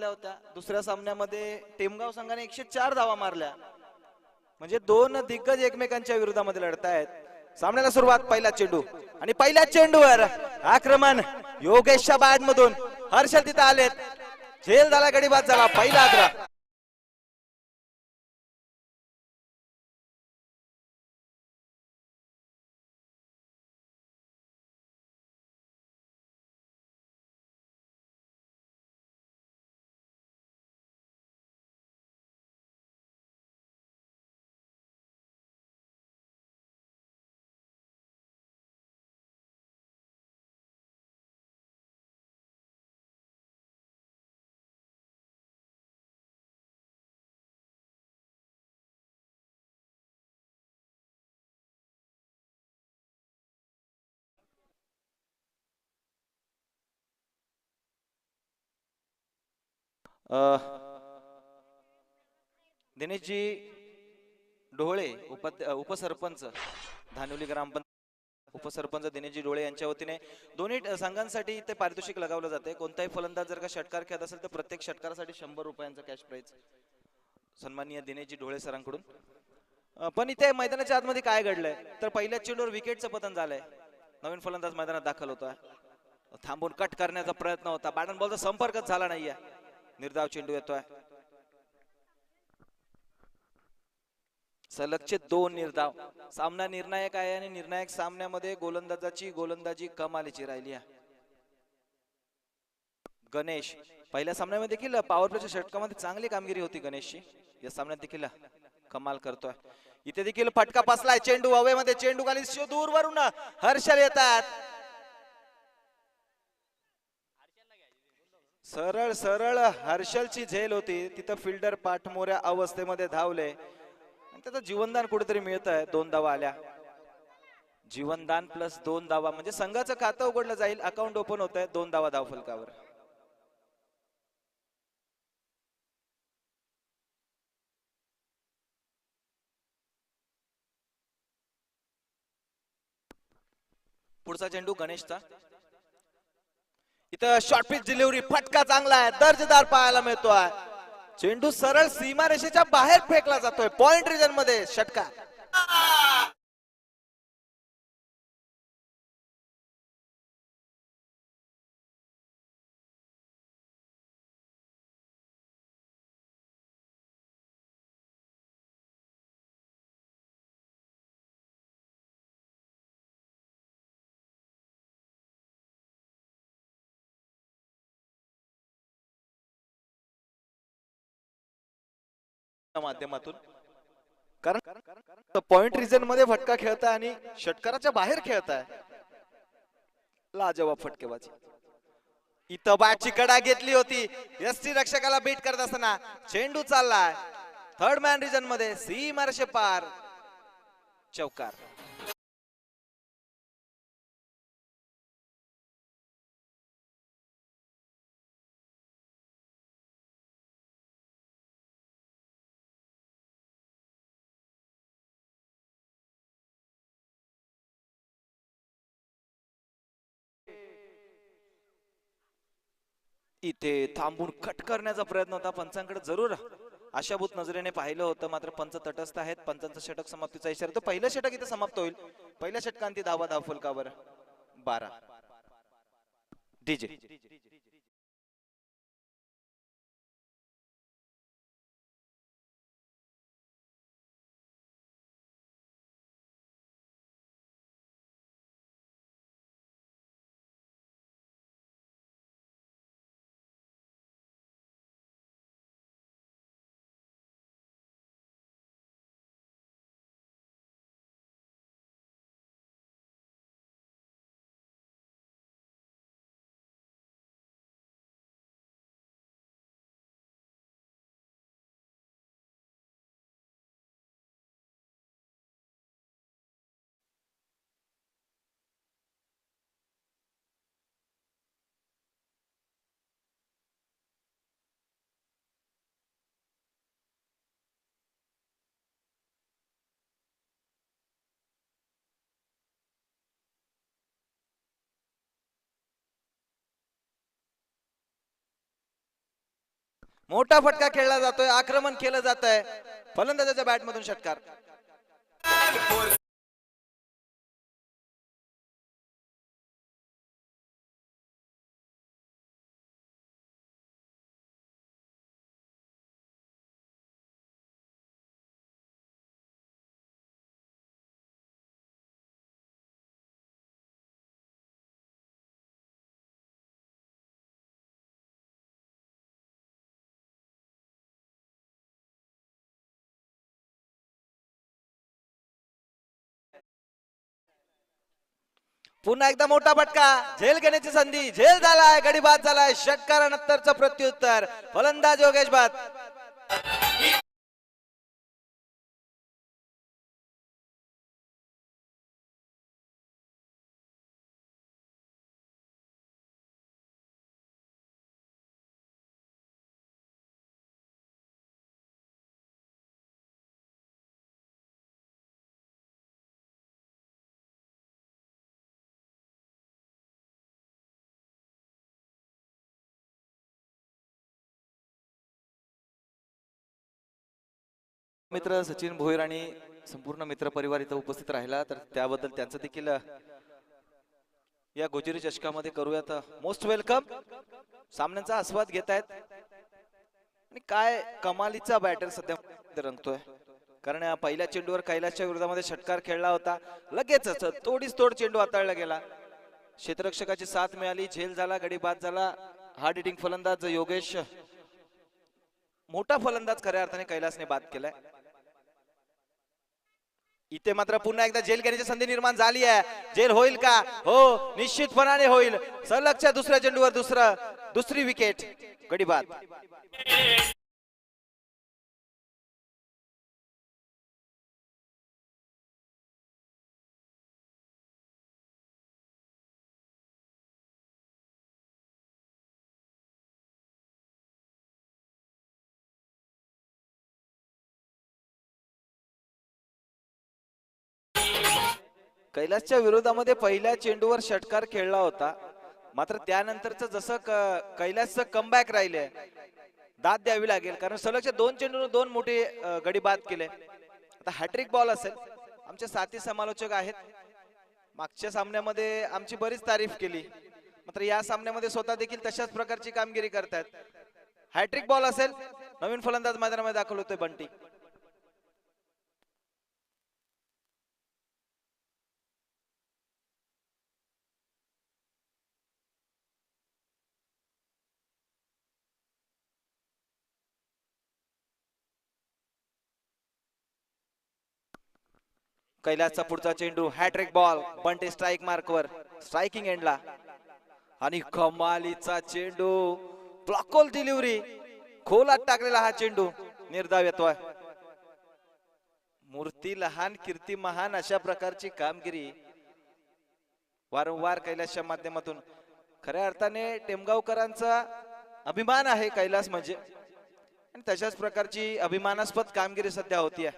होत्या. दुसऱ्या सामन्यामध्ये टेमगाव संघाने 104 धावा मारल्या. म्हणजे दोन दिग्गज एकमेकांच्या विरोधामध्ये लढतायत. सामन्याला सुरुवात पहिला चेंडू आणि पहिल्या चेंडूवर आक्रमण योगेशच्या बॅट मधून हर्षल तिथे आलेत. झेल झाला, गडीबाद झाला, पहिला आद्रा. दिनेशजी ढोळे उपसरपंच धानोली ग्रामपंचायत, उपसरपंच दिनेशजी ढोळे यांच्या वतीने दोन्ही संघांसाठी ते पारितोषिक लगावलं जाते. कोणताही फलंदाज जर का षटकार खेळत असेल तर प्रत्येक षटकारासाठी 100 रुपयांचा कॅश प्राइज सन्माननीय दिनेशजी ढोळे सरांकडून. पण इथे मैदानाच्या आतमध्ये काय घडलंय तर पहिल्या चेंडूवर विकेटचं पतन झालंय. नवीन फलंदाज मैदानात दाखल होता. थांबून कट करण्याचा प्रयत्न होता. बॅट अँड बॉलचा संपर्कच झाला नाहीये. निर्धाव चेंडू येतोय. सलगचे 2 निर्धाव. सामना निर्णायक आहे आणि निर्णायक सामन्यामध्ये गोलंदाजी कमालीची राहिली आहे. गणेश पहिल्या सामन्यामध्ये देखील पॉवर प्लेच्या षटकामध्ये चांगली कामगिरी होती गणेशची. या सामन्यात देखील कमाल करतोय. इथे देखील फटका बसलाय. चेंडू हवेमध्ये, चेंडू खाली दूरवरून हर्षल येतात. सरळ सरळ हर्षलची झेल होती. तिथं फिल्डर पाठमोऱ्या अवस्थेमध्ये धावले. त्याचं जीवनदान कुठेतरी मिळत आहे. 2 धावा आल्या. जीवनदान प्लस 2 धावा म्हणजे संघाचं खातं उघडलं जाईल. अकाउंट ओपन होत आहे 2 धावा धावफलकावर. पुढचा चेंडू गणेशचा. इथं शॉर्ट पिच डिलिव्हरी, फटका चांगला आहे, दर्जेदार पाहायला मिळतोय. चेंडू सरळ सीमारेषेच्या बाहेर फेकला जातोय. पॉइंट रिजन मध्ये षटकार. माध्यमातून कारण पॉइंट रिजन मध्ये फटका खेळताय आणि षटकाराच्या बाहेर खेळताय. लाजवाब फटकेबाजी. इथं बॅटची कडा घेतली होती. यष्टी रक्षकाला बीट करत असताना चेंडू चाललाय थर्ड मॅन रिजन मध्ये, सीमारेषे पार, चौकार. इथे थांबून कट करण्याचा प्रयत्न होता. पंचांकडे जरूर आशाभूत नजरेने पाहिलं होतं, मात्र पंच तटस्थ आहेत. पंचांचा षटक समाप्तीचा इशारा. तो पहिलं षटक इथे समाप्त होईल. पहिल्या षटकांती धावा धावफलकावर 12. डीजे मोठा फटका खेळला जातोय, आक्रमण केलं जात आहे, फलंदाजाच्या बॅट मधून षटकार. पुन्हा एकदा मोठा फटका, झेल घेण्याची संधी, झेल झालाय, गडी बाद झालाय, षटकारानंतरचं प्रत्युत्तर, फलंदाज योगेश बाद. मित्र सचिन भोईर आणि संपूर्ण मित्र परिवार इथं उपस्थित राहिला, तर त्याबद्दल त्यांचं देखील या गोजिरी चषकामध्ये करूयात मोस्ट वेलकम. सामन्याचा आस्वाद घेत आहेत आणि काय कमालीचा बॅटर सध्या रंगतोय, कारण पहिल्या चेंडूवर कैलासच्या विरोधामध्ये षटकार खेळला होता, लगेचच तोडीस तोड चेंडू हाताळला गेला, क्षेत्ररक्षकाची साथ मिळाली, झेल झाला, गडी बाद झाला. हार्ड हिटिंग फलंदाज योगेश, मोठा फलंदाज खऱ्या अर्थाने कैलासने बाद केलाय. इथे मात्र पुन्हा एकदा झेल घेण्याची संधी निर्माण झाली आहे. झेल होईल का? हो, निश्चितपणाने होईल. सलगच्या दुसऱ्या चेंडूवर दुसरी विकेट, गडी बाद. कैलासच्या विरोधामध्ये पहिल्या चेंडूवर षटकार खेळला होता, मात्र त्यानंतरच जसं कैलासचं कमबॅक राहिले, दाद द्यावी लागेल, कारण सलगच्या दोन चेंडूवर दोन मोठे गडी बाद केले. आता हॅट्रिक बॉल असेल. आमचे साथी समालोचक आहेत, मागच्या सामन्यामध्ये आमची बरीच तारीफ केली, मात्र या सामन्यामध्ये स्वतः देखील तशाच प्रकारची कामगिरी करतात. हॅट्रिक बॉल असेल. नवीन फलंदाज मैदानामध्ये दाखल होतोय बंटी. कैलासचा पुढचा चेंडू, हॅट्रिक बॉल, बंटी स्ट्राइक मार्कवर, स्ट्राइकिंग एंडला, आणि कमालीचा चेंडू, ब्लॉकहोल डिलिव्हरी, खोलात टाकलेला हा चेंडू निर्धाव येतोय. मूर्ती लहान कीर्ती महान, अशा प्रकारची कामगिरी वारंवार कैलासच्या माध्यमातून. खऱ्या अर्थाने टेमगावकरांचा अभिमान आहे कैलास म्हणजे, आणि तशाच प्रकारची अभिमानास्पद कामगिरी सध्या होतीये.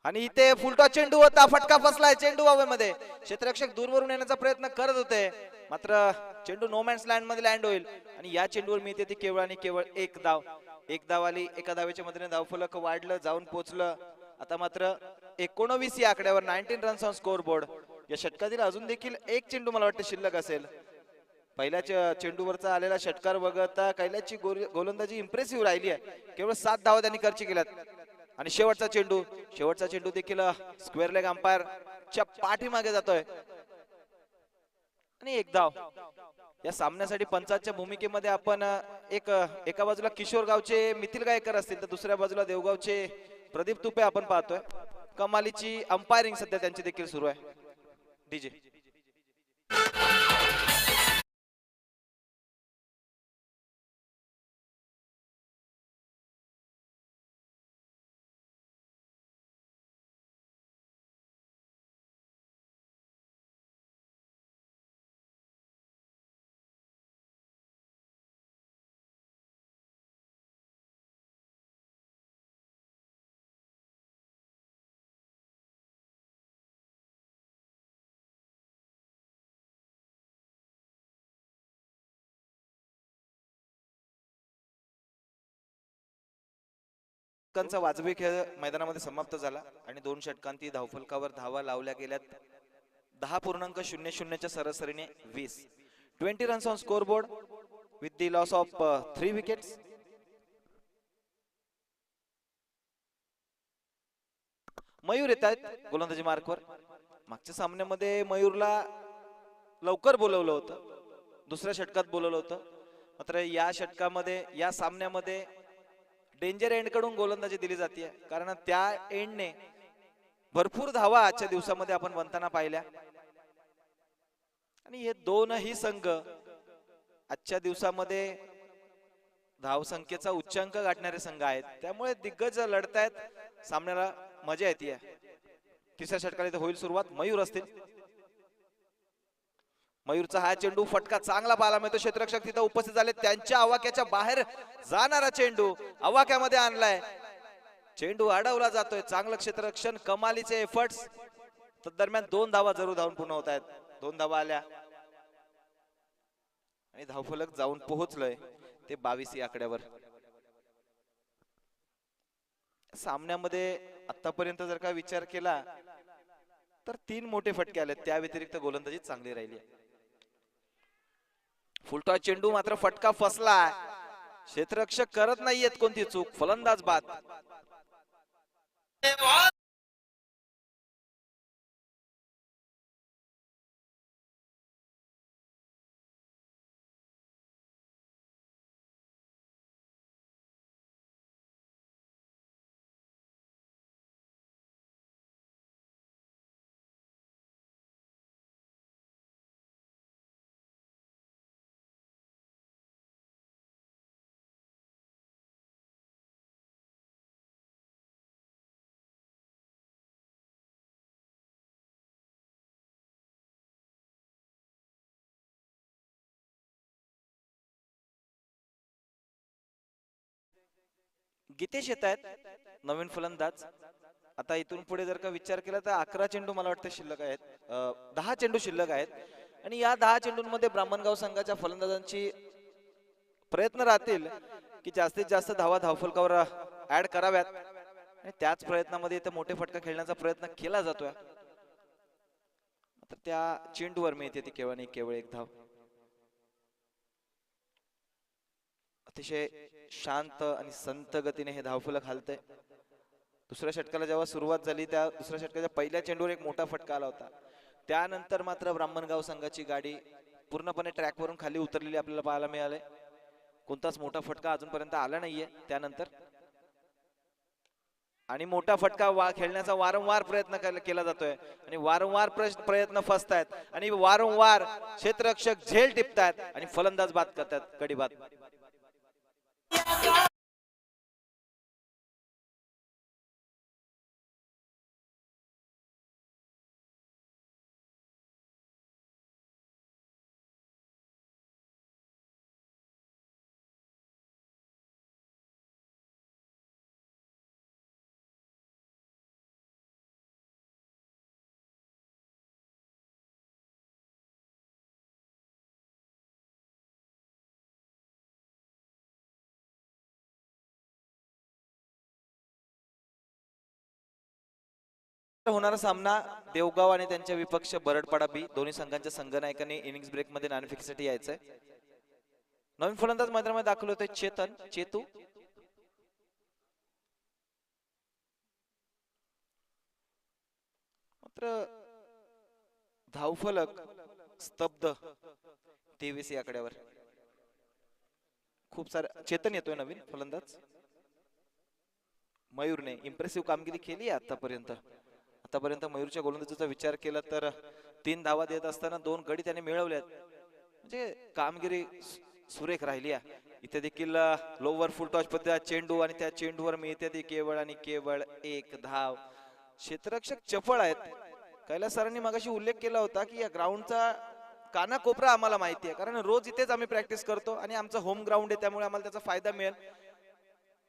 आणि इथे फुलटॉस चेंडू होता, फटका फसलाय, चेंडू हवेमध्ये, क्षेत्ररक्षक दूरवरून येण्याचा प्रयत्न करत होते, मात्र चेंडू नो मॅन्स लँड मध्ये लँड होईल, आणि या चेंडूवर मिळते ती केवळ आणि केवळ एक धाव. एक धाव आली, एका धावेच्या मदतीने धावफलक वाढलं, जाऊन पोहोचलं. आता मात्र 19 या आकड्यावर 19 रन्स ऑन स्कोर बोर्ड. या षटकातील अजून देखील एक चेंडू मला वाटतं शिल्लक असेल. पहिल्या चेंडूवरचा आलेला षटकार वगळता कैलासची गोलंदाजी इम्प्रेसिव्ह राहिली आहे. केवळ 7 धावा त्यांनी खर्च केल्यात. आणि शेवटचा चेंडू देखील स्क्वेअर लेग अंपायर च्या पाठीमागे जातोय, आणि एक धाव. या सामन्यासाठी पंचांच्या भूमिकेमध्ये आपण एका बाजूला किशोर गावचे मिथिल गायकर असतील, तर दुसऱ्या बाजूला देवगावचे प्रदीप तुपे आपण पाहतोय. कमालीची अंपायरिंग सध्या त्यांची देखील सुरू आहे. डीजे षटकांचा वाजवी खेळ मैदानामध्ये समाप्त झाला आणि 2 षटकांती धावफलकावर धावा लावल्या गेल्यात 10.00च्या सरासरीने 20 runs on score board with the loss of 3 wickets. Mayur येत आहेत गोलंदाजी मार्कवर. मागच्या सामन्यामध्ये मयूरला लवकर बोलवलं होतं, दुसऱ्या षटकात बोलवलं होतं, मात्र या षटकामध्ये या सामन्यामध्ये डेंजर एंड कडून गोलंदाजी दिली जाते, कारण त्या एंडने भरपूर धावा आजच्या दिवसामध्ये आपण बनताना पाहिल्या आणि हे दोनही संघ आजच्या दिवसामध्ये धावसंख्येचा उच्चांक गाठणारे संघ आहेत, त्यामुळे दिग्गज लढतायत, सामन्याला मजा येते. तिसऱ्या षटकाला इथे होईल सुरुवात. मयूर असतील. मयूरचा हा चेंडू फटका चांगला पाहायला मिळतो. क्षेत्ररक्षक तिथे उपस्थित झाले, त्यांच्या आवाक्याच्या बाहेर जाणारा चेंडू आवाक्यामध्ये आणलाय. चेंडू अडवला जातोय. चांगलं क्षेत्ररक्षण, कमालीचे एफर्ट्स. दरम्यान 2 धावा जरूर धावून पूर्ण होत आहेत. 2 धावा आल्या आणि धावफलक जाऊन पोहोचलोय ते 22 या आकड्यावर. सामन्यामध्ये आतापर्यंत जर का विचार केला तर 3 मोठे फटके आले, त्या व्यतिरिक्त गोलंदाजी चांगली राहिली. फुलटॉस चेंडू मात्र फटका फसला. क्षेत्ररक्षक करत नाहीयेत कोणती चूक, फलंदाज बाद. गीतेश येत आहेत, नवीन फलंदाज. आता इथून पुढे जर का विचार केला तर 11 चेंडू मला वाटतं शिल्लक आहेत, 10 चेंडू शिल्लक आहेत आणि या 10 चेंडूंमध्ये ब्राह्मणगाव संघाच्या फलंदाजांची प्रयत्न राहतील की जास्तीत जास्त धावा धावफलकावर ऍड कराव्यात आणि त्याच प्रयत्नामध्ये इथे मोठे फटका खेळण्याचा प्रयत्न केला जातोय. तर त्या चेंडूवर मिळते ती केवळ एक धाव. अतिशय शांत आणि संत गतीने हे धावफलक हलतंय. दुसऱ्या षटकाला जेव्हा सुरुवात झाली त्या दुसऱ्या षटकाच्या पहिल्या चेंडूवर एक मोठा फटका आला होता. त्यानंतर मात्र ब्राह्मणगाव संघाची गाडी पूर्णपणे ट्रॅकवरून खाली उतरलेली आपल्याला पाहायला मिळाले. कोणताच मोठा फटका अजूनपर्यंत आला नाहीये त्यानंतर, आणि मोठा फटका खेळण्याचा वारंवार प्रयत्न केला जातोय आणि वारंवार प्रयत्न फसतायत आणि वारंवार क्षेत्ररक्षक झेल टिपतायत आणि फलंदाज बाद करतात, कडी बाद. होणारा सामना देवगाव आणि त्यांच्या विपक्ष बरडपाडा बी, दोन्ही संघांच्या संघनायकांनी इनिंग्स ब्रेक मध्ये नाणेफेकीसाठी यायचंय. नवीन फलंदाज मैदानामध्ये दाखल होते चेतू. मात्र धावफलक स्तब्ध 23 या आकड्यावर. खूप सारा चेतन येतोय नवीन फलंदाज. मयूरने इम्प्रेसिव्ह कामगिरी केली आहे आतापर्यंत मयूरच्या गोलंदाजीचा विचार केला तर 3 धावा देत असताना 2 गडी त्याने मिळवल्यात, म्हणजे कामगिरी सुरेख राहिली आहे. इथे देखील लोवर फुल टॉच पद्धतीचा चेंडू आणि त्या चेंडूवर मिळते ती केवळ एक धाव. क्षेत्ररक्षक चपळ आहेत. कैलास सरांनी मगाशी उल्लेख केला होता की या ग्राउंडचा कानाकोपरा आम्हाला माहिती आहे, कारण रोज इथेच आम्ही प्रॅक्टिस करतो आणि आमचं होम ग्राउंड आहे, त्यामुळे आम्हाला त्याचा फायदा मिळेल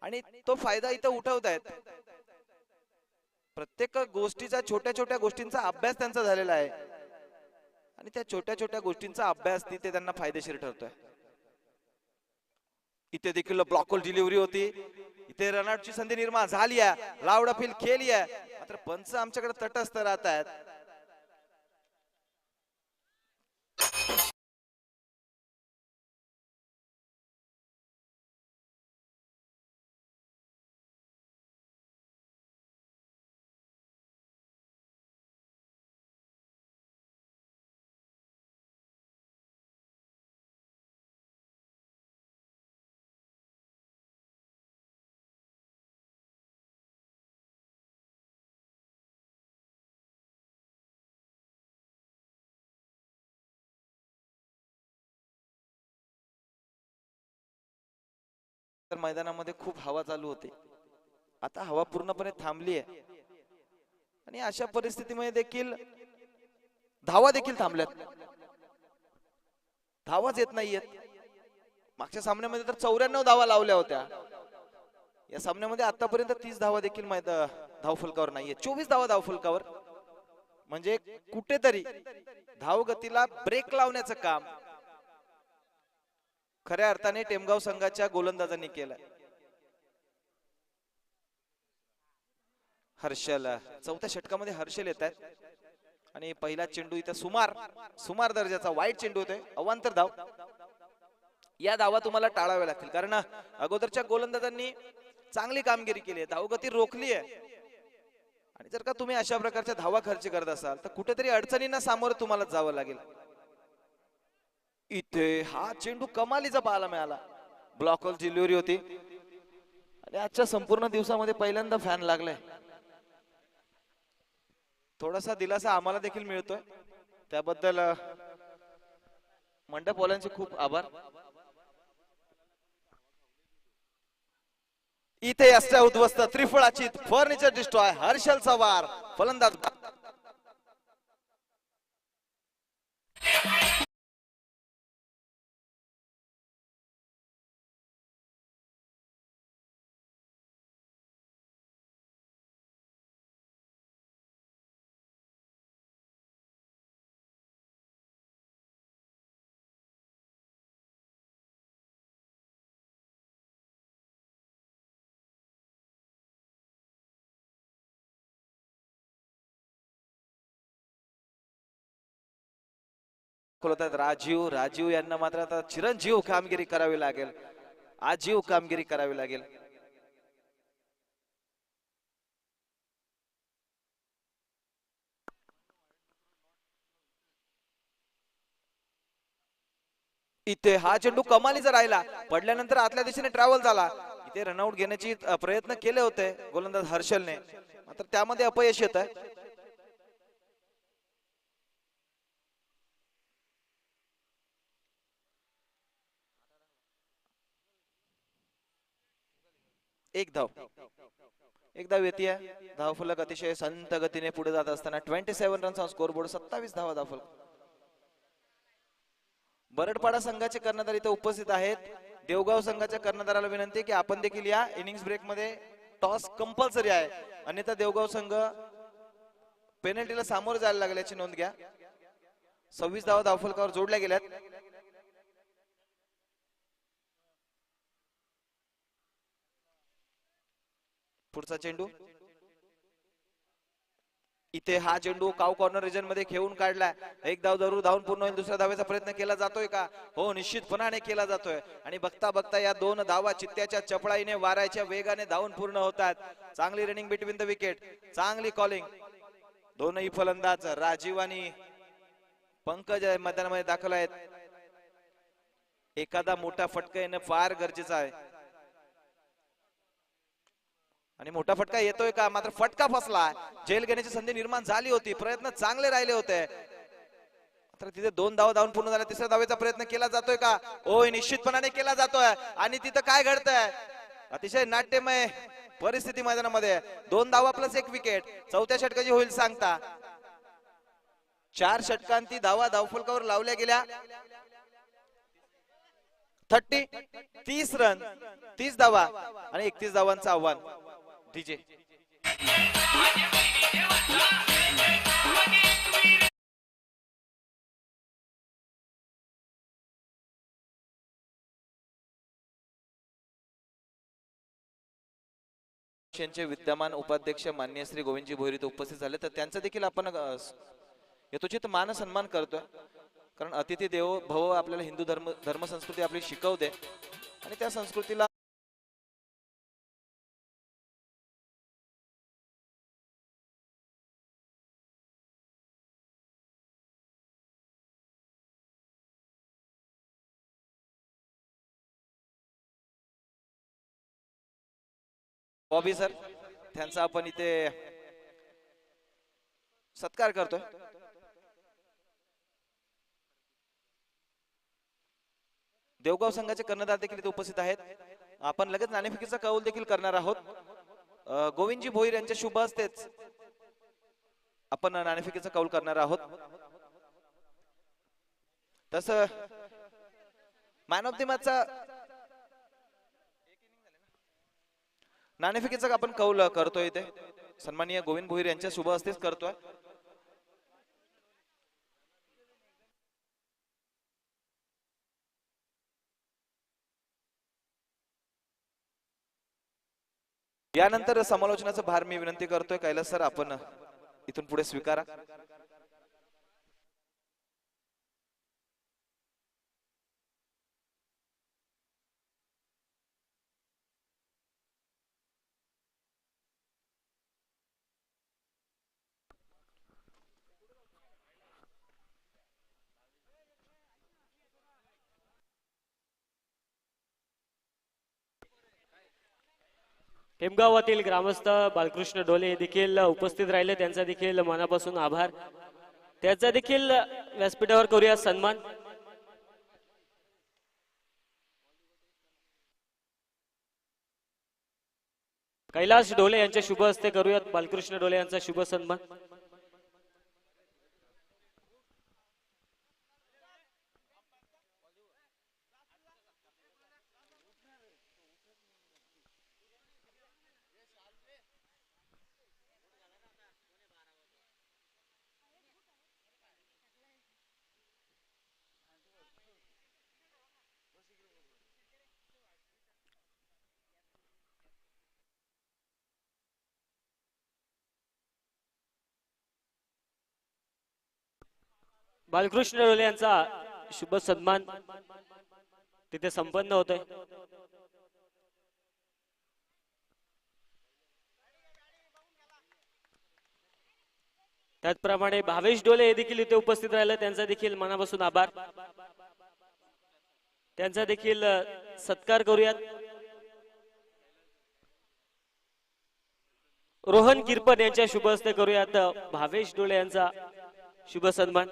आणि तो फायदा इथं उठवतायत. प्रत्येक गोष्टीचा छोट्या गोष्टींचा अभ्यास त्यांचा झालेला आहे आणि त्या छोट्या गोष्टींचा अभ्यास तिथे त्यांना फायदेशीर ठरतोय. इथे देखील ब्लॉकहोल डिलिव्हरी होती इथे रनआउटची संधी निर्माण झाली आहे, लाऊड अपील केली आहे, मात्र पंच आमच्याकडे तटस्थ राहत आहेत. तर मैदानामध्ये खूप हवा चालू होते, आता हवा पूर्णपणे थांबली आहे आणि अशा परिस्थितीमध्ये देखील धावा देखील थांबल्यात, धावाच येत नाहीयेत. मागच्या सामन्यामध्ये तर 94 धावा लावल्या होत्या, या सामन्यामध्ये आतापर्यंत 30 धावा देखील धावफलकावर नाहीये. 24 धावा धावफलकावर, म्हणजे कुठेतरी धावगतीला ब्रेक लावण्याचं काम खऱ्या अर्थाने टेमगाव संघाच्या गोलंदाजांनी केलं. हर्षल, चौथ्या षटकामध्ये हर्षल येत आहेत आणि पहिला चेंडू इथे सुमार दर्जाचा वाईट चेंडू होतोय, अवांतर धाव. या धावा तुम्हाला टाळाव्या लागतील, कारण अगोदरच्या गोलंदाजांनी चांगली कामगिरी केली आहे, धावगती रोखली आहे. आणि जर का तुम्ही अशा प्रकारच्या धावा खर्च करत असाल तर कुठेतरी अडचणींना सामोरं तुम्हाला जावं लागेल. इथे हा चेंडू कमालीचा पाहायला मिळाला, ब्लॉकवर डिलिव्हरी होती आणि आजच्या संपूर्ण दिवसामध्ये पहिल्यांदा फॅन लागलाय. थोडासा दिलासा आम्हाला देखील मिळतोय, त्याबद्दल मंडपवाल्यांचे खूप आभार. इथे असल्या उद्ध्वस्त त्रिफळाची फर्निचर डिस्ट्रॉय, हर्षलचा वार, फलंदाज राजीव यांना मात्र आता चिरंजीव कामगिरी करावी लागेल, आजीव कामगिरी करावी लागेल. इथे हा चेंडू कमालीचा राहिला, पडल्यानंतर आतल्या दिशेने ट्रॅव्हल झाला. इथे रनआउट घेण्याची प्रयत्न केले होते गोलंदाज हर्षलने, मात्र त्यामध्ये अपयश येत आहे. एक धाव येते. धावफलक अतिशय संत गतीने पुढे जात असताना 27 रनचा स्कोरबोर्ड, 27 धावा धावफलक. बरडपाडा संघाचे कर्णधार इथे उपस्थित आहेत. देवगाव संघाच्या कर्णधाराला विनंती की आपण देखील या इनिंग्स ब्रेक मध्ये टॉस कंपल्सरी आहे, अन्यथा देवगाव संघ पेनल्टीला सामोरे जायला लागेल याची नोंद घ्या. 26 धावा धावफलकावर जोडल्या गेल्यात. पुढचा चेंडू, इथे हा चेंडू काव कॉर्नर रिजन मध्ये घेऊन काढलाय. एक धाव जरूर धावून पूर्ण होईल, दुसऱ्या धावेचा प्रयत्न केला जातोय का? हो, निश्चितपणाने केला जातोय. आणि बघता बघता या दोन धावा चित्त्याच्या चपळाईने वाऱ्याच्या वेगाने धावून पूर्ण होतात. चांगली रनिंग बिटवीन द विकेट, चांगली कॉलिंग. दोनही फलंदाज राजीव आणि पंकज मैदानामध्ये दाखल आहेत. एखादा मोठा फटका येणं फार गरजेचं आहे आणि मोठा फटका येतोय का? मात्र फटका फसला, जेल घेण्याची संधी निर्माण झाली होती, प्रयत्न चांगले राहिले होते, मात्र तिथे दोन धावा धावून पूर्ण झाल्या. तिसऱ्या धावेचा प्रयत्न केला जातोय का? होय, निश्चितपणाने केला जातोय. आणि तिथं काय घडतंय? अतिशय नाट्यमय परिस्थिती मैदानामध्ये. 2 धावा प्लस 1 विकेट, चौथ्या षटकाची होईल सांगता. 4 षटकांती धावा धावफलकावर लावल्या गेल्या. 30 रन, 30 धावा आणि 31 धावांचं आव्हान. डीजे यांचे विद्यमान उपाध्यक्ष माननीय श्री गोविंदजी भोईर इथे उपस्थित झाले, तर त्यांचा देखील आपण यथोचित मान सन्मान करतोय. कारण अतिथी देवो भव आपल्याला हिंदू धर्म संस्कृती आपली शिकवते आणि त्या संस्कृतीला बॉबी सर त्यांचा आपण इथे सत्कार करतोय. देवगाव संघाचे कर्णधार देखील इथे उपस्थित आहेत. आपण लगेच नाणेफेकीचा कौल देखील करणार आहोत. गोविंदजी भोईर यांच्या शुभ हस्तेच आपण नाणेफेकीचा कौल करणार आहोत. तस मॅन ऑफ द मॅचचा नाणेफेकीचा आपण कौल करतोय इथे सन्माननीय गोविंद भोईर यांच्या शुभ हस्तेच करतोय. यानंतर समालोचनाचा भार मी विनंती करतोय कैलास सर आपण इथून पुढे स्वीकारा. टेमगावातील ग्रामस्थ बालकृष्ण डोले हे देखील उपस्थित राहिले, त्यांचा देखील मनापासून आभार. त्याचा देखील व्यासपीठावर करूया सन्मान. कैलास डोले यांच्या शुभ हस्ते करूयात बालकृष्ण डोले यांचा शुभ सन्मान. बालकृष्ण डोले यांचा शुभ सन्मान तिथे संपन्न होतोय. त्याचप्रमाणे भावेश डोले हे देखील इथे उपस्थित राहिले, त्यांचा देखील मनापासून आभार. त्यांचा देखील सत्कार करूयात. रोहन किरपन यांच्या शुभ हस्ते करूयात भावेश डोले यांचा शुभ सन्मान.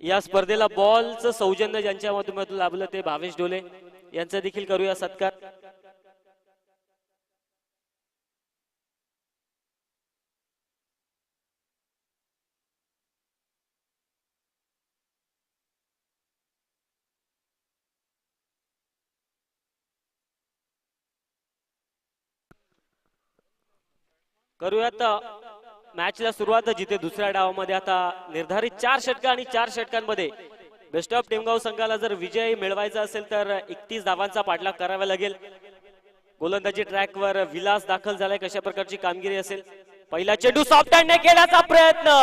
या स्पर्धेला बॉलचं सौजन्य ज्यांच्या माध्यमातून लाभलं ते भावेश डोले यांचा देखील करूया सत्कार. करूयात मॅचला सुरुवात, जिथे दुसऱ्या डावामध्ये आता निर्धारित 4 षटक आणि 4 षटकांमध्ये बेस्ट ऑफ टेमगाव संघाला जर विजय मिळवायचा असेल तर 31 धावांचा पाठलाग करावा लागेल. गोलंदाजी ट्रॅकवर विलास दाखल झालाय. कशा प्रकारची कामगिरी असेल? पहिला चेंडू सॉफ्ट हँडने केल्याचा प्रयत्न,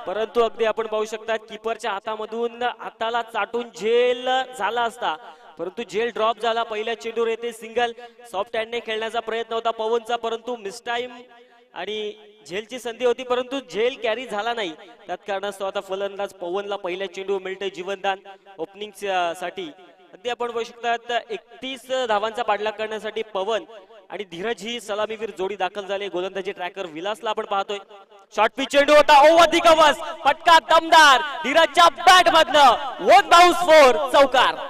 परंतु अगदी आपण पाहू शकता कीपरच्या हातामधून हाताला चाटून झेल झाला असता, परंतु झेल ड्रॉप झाला. पहिल्या चेंडूवर येते सिंगल. सॉफ्ट हँडने खेळण्याचा प्रयत्न होता पवनचा, परंतु मिसटाईम आणि झेलची संधी होती, परंतु झेल कॅरी झाला नाही. त्यात कारणास्तव आता फलंदाज पवनला पहिल्या चेंडू मिळते जीवनदान ओपनिंग साठी. अगदी आपण बघू शकतात 31 धावांचा पाठलाग करण्यासाठी पवन आणि धीरज ही सलामीवीर जोडी दाखल झाली. गोलंदाजी ट्रॅकर विलासला आपण पाहतोय. शॉर्ट पिच चेंडू होता, ओव्हर दी कव्हर्स, फटका दमदार धीरजच्या बॅट मधनं 1 बाउन्स 4 चौकार.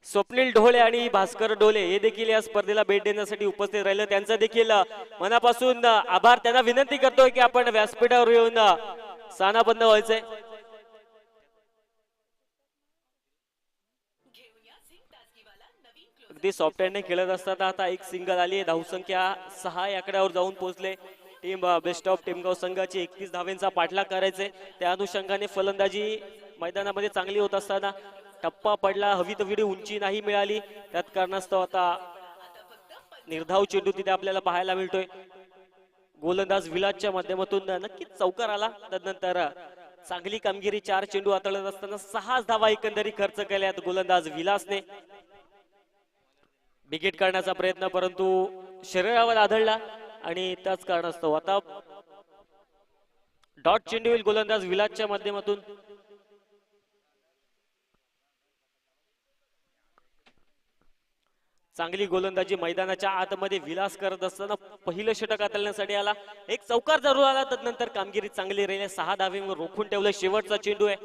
स्वप्नील ढोळे आणि भास्कर डोले हे देखील या स्पर्धेला भेट देण्यासाठी उपस्थित राहिले, त्यांचा देखील मनापासून आभार. त्यांना विनंती करतोय की आपण व्यासपीठावर येऊन स्थानापन्न व्हायचंय. अगदी सॉफ्ट हँडने खेळत असताना आता एक सिंगल आली आहे. धावसंख्या 6 या आकड्यावर जाऊन पोहोचले. टीम बेस्ट ऑफ टेमगाव संघाची 31 धावेंचा पाठलाग करायचे. त्या अनुषंगाने फलंदाजी मैदानामध्ये चांगली होत असताना टप्पा पडला, हवी तवी उंची नाही मिळाली. त्यात कारणास्तव आता निर्धाव चेंडू तिथे आपल्याला पाहायला मिळतोय. गोलंदाज विलासच्या माध्यमातून नक्कीच चौकार आला. त्यानंतर चांगली कामगिरी, 4 चेंडू हाताळत असताना 6 धावा एकंदरीत खर्च केल्यात गोलंदाज विलासने. विकेट काढण्याचा प्रयत्न परंतु शरीरावर आदळला आणि त्याच कारणास्तव आता डॉट चेंडू होईल गोलंदाज विलासच्या माध्यमातून. चांगली गोलंदाजी मैदानाच्या आतमध्ये विलास करत असताना पहिलं षटक हाताळण्यासाठी आला. एक चौकार जरूर आला. त्यानंतर कामगिरी चांगली राहिली. 6 धावेवर रोखून ठेवलं. शेवटचा चेंडू आहे.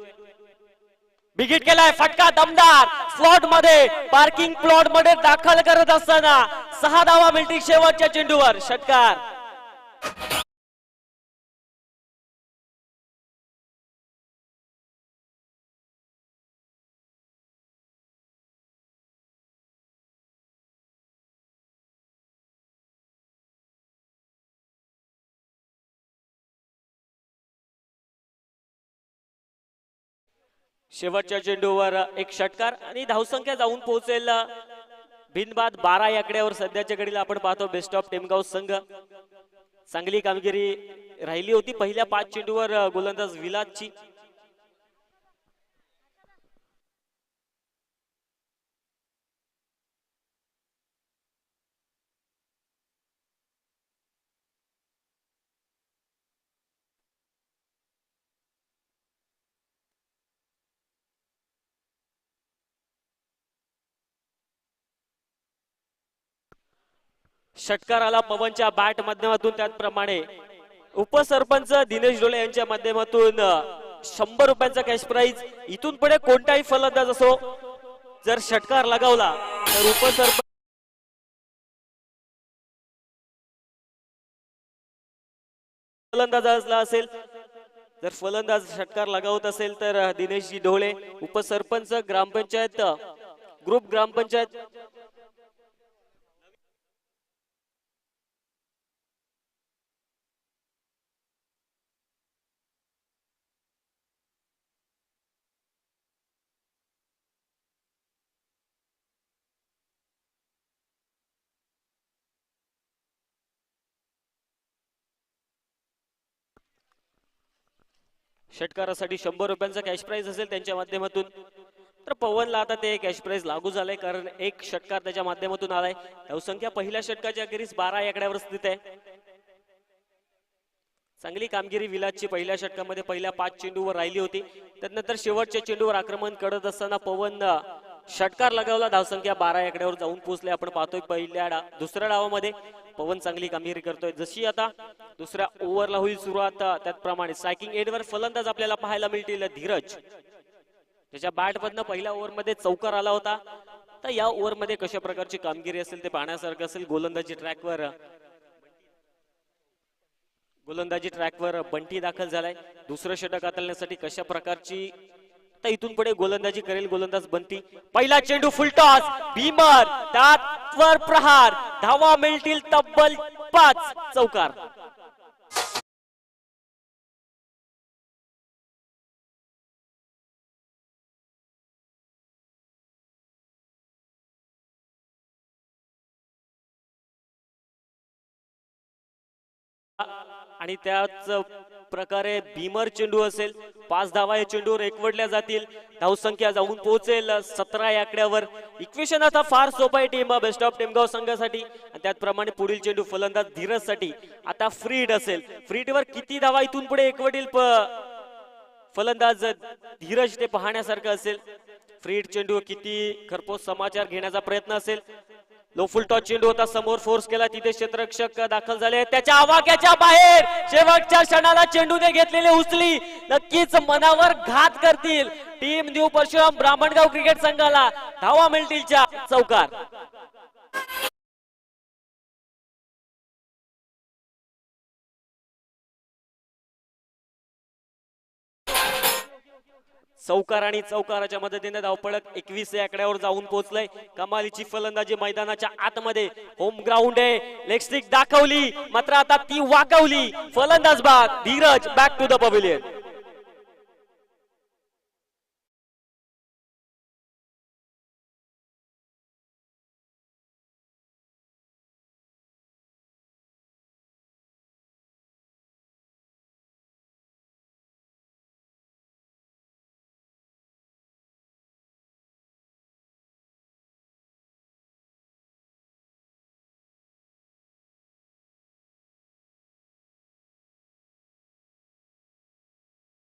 विकेट केलाय. फटका दमदार स्लॉट मध्ये, पार्किंग प्लॉट मध्ये दाखल करत असताना 6 धावा मिळतील शेवटच्या चेंडूवर. षटकार. शेवटच्या चेंडूवर एक षटकार आणि धावसंख्या जाऊन पोहोचेल बिनबाद 12 या आकड्यावर. सध्याच्या घडीला आपण पाहतो बेस्ट ऑफ टेमगाव संघ चांगली कामगिरी राहिली होती पहिल्या 5 चेंडूवर गोलंदाज विलासची. षटकार आला पवनच्या बॅट माध्यमातून. त्याचप्रमाणे उपसरपंच दिनेश डोळे यांच्या माध्यमातून 100 रुपयांचा कॅश प्राइज. इथून पुढे कोणताही फलंदाज असो जर षटकार लगावला तर उपसरपंच फलंदाजाला असेल, जर फलंदाज षटकार लगावत असेल तर दिनेशजी ढोळे उपसरपंच ग्रामपंचायत ग्रुप ग्रामपंचायत षटकारासाठी 100 रुपयांचा कॅश प्राइज असेल त्यांच्या माध्यमातून. तर पवनला आता ते कॅश प्राइज लागू झालंय कारण एक षटकार त्याच्या माध्यमातून आलाय. धावसंख्या पहिल्या षटकाच्या अखेरीस 12 या आकड्यावर स्थित आहे. चांगली कामगिरी विलासची पहिल्या षटकामध्ये पहिल्या 5 चेंडूवर राहिली होती. त्यानंतर शेवटच्या चेंडूवर आक्रमण करत असताना पवन षटकार लगावला. धावसंख्या 12 या आकड्यावर जाऊन पोहोचले. आपण पाहतोय पहिल्या दुसऱ्या डावामध्ये पवन चांगली कामगिरी करतोय. जशी आता दुसऱ्या ओव्हरला होईल सुरुवात त्याचप्रमाणे स्ट्रायकिंग एंडवर फलंदाज आपल्याला पाहायला मिळतील धीरज. त्याच्या बॅट मधनं पहिल्या ओव्हर मध्ये चौकार आला होता. तर या ओव्हर मध्ये कशा प्रकारची कामगिरी असेल ते पाहण्यासारखं असेल. गोलंदाजी ट्रॅकवर बंटी दाखल झालाय. दुसरं षटक हाताळण्यासाठी कशा प्रकारची तर इथून पुढे गोलंदाजी करेल गोलंदाज बंटी. पहिला चेंडू फुलटॉस भीमर, त्यावर प्रहार. धावा मिळतील तब्बल 5. चौकार. आणि त्याच प्रकारे भीमर चेंडू असेल. 5 धावा या चेंडूवर एकवडल्या जातील. धावसंख्या जाऊन पोहोचेल 17 या आकड्यावर. इक्वेशन आता फार सोपं आहे टीम बेस्ट ऑफ टेमगाव संघासाठी. त्याचप्रमाणे पुढील चेंडू फलंदाज धीरज साठी आता फ्रीड असेल. फ्रीडवर किती धावा इथून पुढे एकवडील फलंदाज धीरज ते पाहण्यासारखं असेल. फ्रीड चेंडू किती खरपोस समाचार घेण्याचा प्रयत्न असेल. लो फुल टॉस चेंडू होता, समोर फोर्स केला, तिथे क्षेत्ररक्षक दाखल झाले. त्याच्या आवाक्याच्या बाहेर शेवटच्या क्षणाला चेंडूने घेतलेली उचली नक्कीच मनावर घात करतील. Team new Parshuram Brahmangaon cricket संघाला धावा मिळतील 4. चौकार. चौकार आणि चौकाराच्या मदतीने धावपळक 21 या आकड्यावर जाऊन पोहोचलंय. कमालीची फलंदाजी मैदानाच्या आतमध्ये. होम ग्राउंड आहे. लेग स्टिक दाखवली मात्र आता ती वाकवली. फलंदाज बाद Dhiraj back to the pavilion.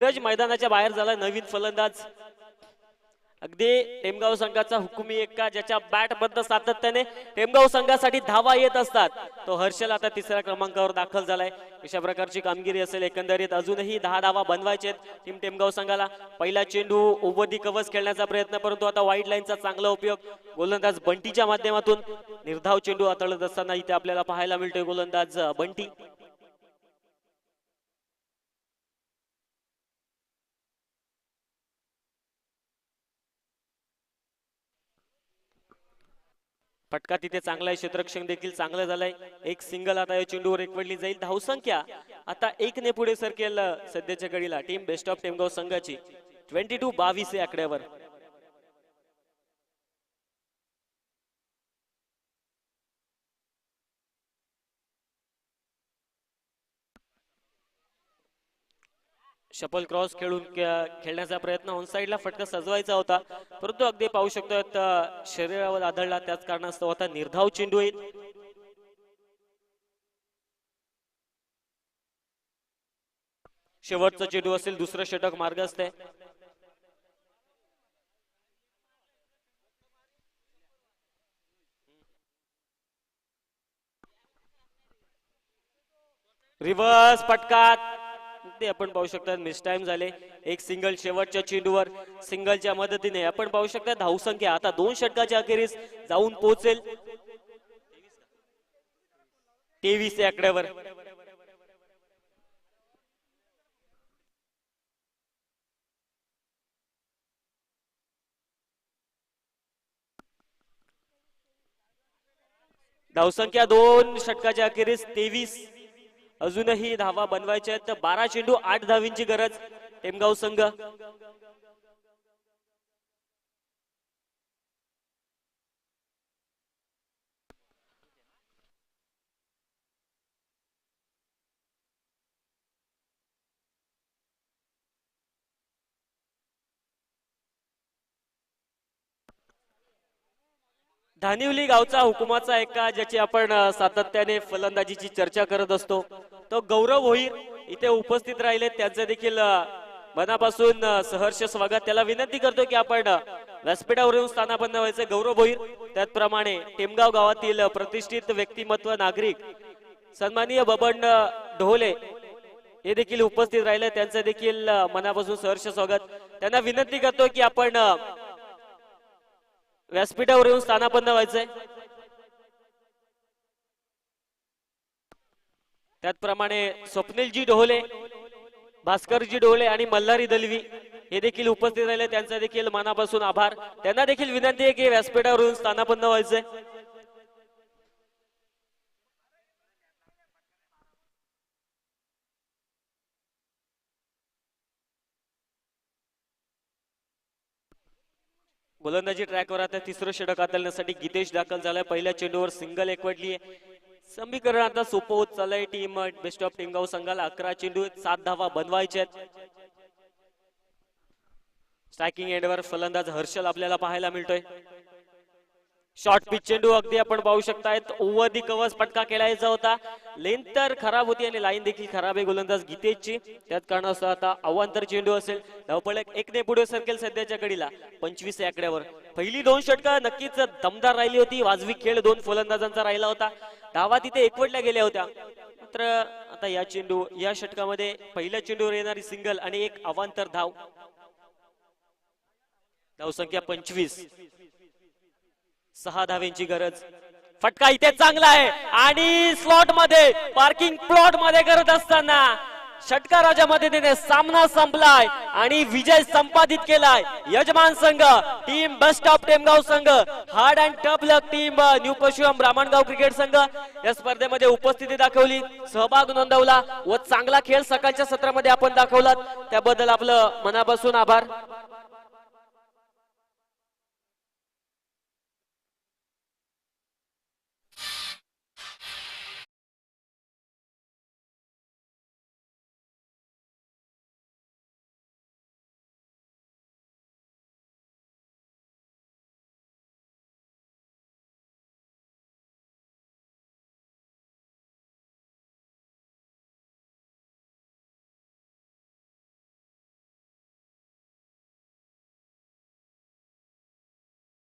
Dhiraj मैदानाच्या बाहेर झाला. नवीन फलंदाज अगदी टेमगाव संघाचा हुकुमी एक्का ज्याच्या बॅट बद्द सातत्याने टेमगाव संघासाठी धावा येत असतात तो हर्षल आता तिसऱ्या क्रमांकावर दाखल झालाय. अशा प्रकारची कामगिरी असेल. एकंदरीत अजूनही 10 धावा बनवायचे टीम टेमगाव संघाला. पहिला चेंडू ओव्हर कव्हर खेळण्याचा प्रयत्न परंतु आता वाईड लाईनचा चांगला उपयोग गोलंदाज बंटीच्या माध्यमातून. निर्धाव चेंडू हाताळत असताना इथे आपल्याला पाहायला मिळतोय गोलंदाज बंटी. फटका तिथे चांगला आहे. क्षेत्ररक्षण देखील चांगलं झालंय. एक सिंगल आता या चेंडूवर एकवडली जाईल. धावसंख्या आता 1 ने पुढे सरकेल सध्याच्या घडीला टीम बेस्ट ऑफ टेमगाव संघाची 22-22 या आकड्यावर. शपल क्रॉस खेळून खेळण्याचा प्रयत्न ऑन साइडला फटका सजवायचा होता परंतु अगदी पाहू शकतो शरीरावर आदळला त्याच कारणास्तव आता निर्धाव चेंडू येईल. शेवटचा चेंडू असेल. दुसरं षटक मार्गस्थ आहे. रिव्हर्स फटका ते आपण पाहू शकता मिस टाइम झाले. एक सिंगल शेवटच्या चेंडूवर. सिंगलच्या मदतीने आपण पाहू शकता धावसंख्या आता 2 षटकाच्या अखेरीस जाऊन पोहोचेल 23 या आकड्यावर. धावसंख्या 2 षटकाच्या अखेरीस 23. अजूनही धावा बनवायच्या आहेत. 12 चेंडू 8 धावींची गरज टेमगाव संघ. धानिवली गावचा हुकुमाचा एक्का ज्याची आपण सातत्याने फलंदाजीची चर्चा करत असतो तो गौरव होईर इथे उपस्थित राहिले. त्यांचं देखील मनापासून सहर्ष स्वागत. त्याला विनंती करतो की आपण व्यासपीठावर येऊन स्थानापन्न व्हायचे. गौरव होईर त्याचप्रमाणे टेमगाव गावातील प्रतिष्ठित व्यक्तिमत्व नागरिक सन्माननीय बबन ढोले हे देखील उपस्थित राहिले. त्यांचं देखील मनापासून सहर्ष स्वागत. त्यांना विनंती करतो की आपण व्यासपीठावर येऊन स्थानापन्न व्हायचंय. त्याचप्रमाणे स्वप्नीलजी ढोले, भास्करजी ढोले आणि मल्हारी दलवी हे देखील उपस्थित राहिले. त्यांचा देखील मनापासून आभार. त्यांना देखील विनंती आहे की व्यासपीठावर येऊन स्थानापन्न व्हायचंय. गोलंदाजी ट्रॅकवर आता तिसरं षटक हाताळण्यासाठी गीतेश दाखल झालाय. पहिल्या चेंडूवर सिंगल एकवटली आहे. समीकरण आता सोपं होत चाललंय टीम बेस्ट ऑफ टेमगाव संघाला. 11 चेंडू 7 धावा बनवायच्या आहेत. स्ट्रायकिंग एंडवर फलंदाज हर्षल आपल्याला पाहायला मिळतोय. शॉर्ट पिच चेंडू अगदी आपण पाहू शकतायत. ओव्हर दी कव्हर फटका खेळायचा होता. लेंथ तर खराब होती आणि लाईन देखील खराब आहे गोलंदाज गीतेशची. त्याच कारणास्तव आता अवांतर चेंडू असेल. धावपळक 1 ने पुढे सरकेल सध्याच्या घडीला 25 या आकड्यावर. पहिली 2 षटकं नक्कीच दमदार राहिली होती. वाजवी खेळ 2 फलंदाजांचा राहिला होता. धावा तिथे एकवटल्या गेल्या होत्या. मात्र आता या षटकामध्ये पहिल्या चेंडूवर येणारी सिंगल आणि एक अवांतर धाव. धावसंख्या 25. 6 धावेंची गरज. फटका इथे चांगला आहे आणि स्लॉट मध्ये पार्किंग प्लॉट मध्ये करत असताना षटकाराच्या मदतीने सामना संपलाय आणि विजय संपादित केलाय यजमान संघ टीम बेस्ट ऑफ टेमगाव संघ, hard and tough luck team new Parshuram Brahmangaon cricket संघ या स्पर्धेमध्ये उपस्थिती दाखवली, सहभाग नोंदवला व चांगला खेळ सकाळच्या सत्रामध्ये आपण दाखवलात त्याबद्दल आपलं मनापासून आभार.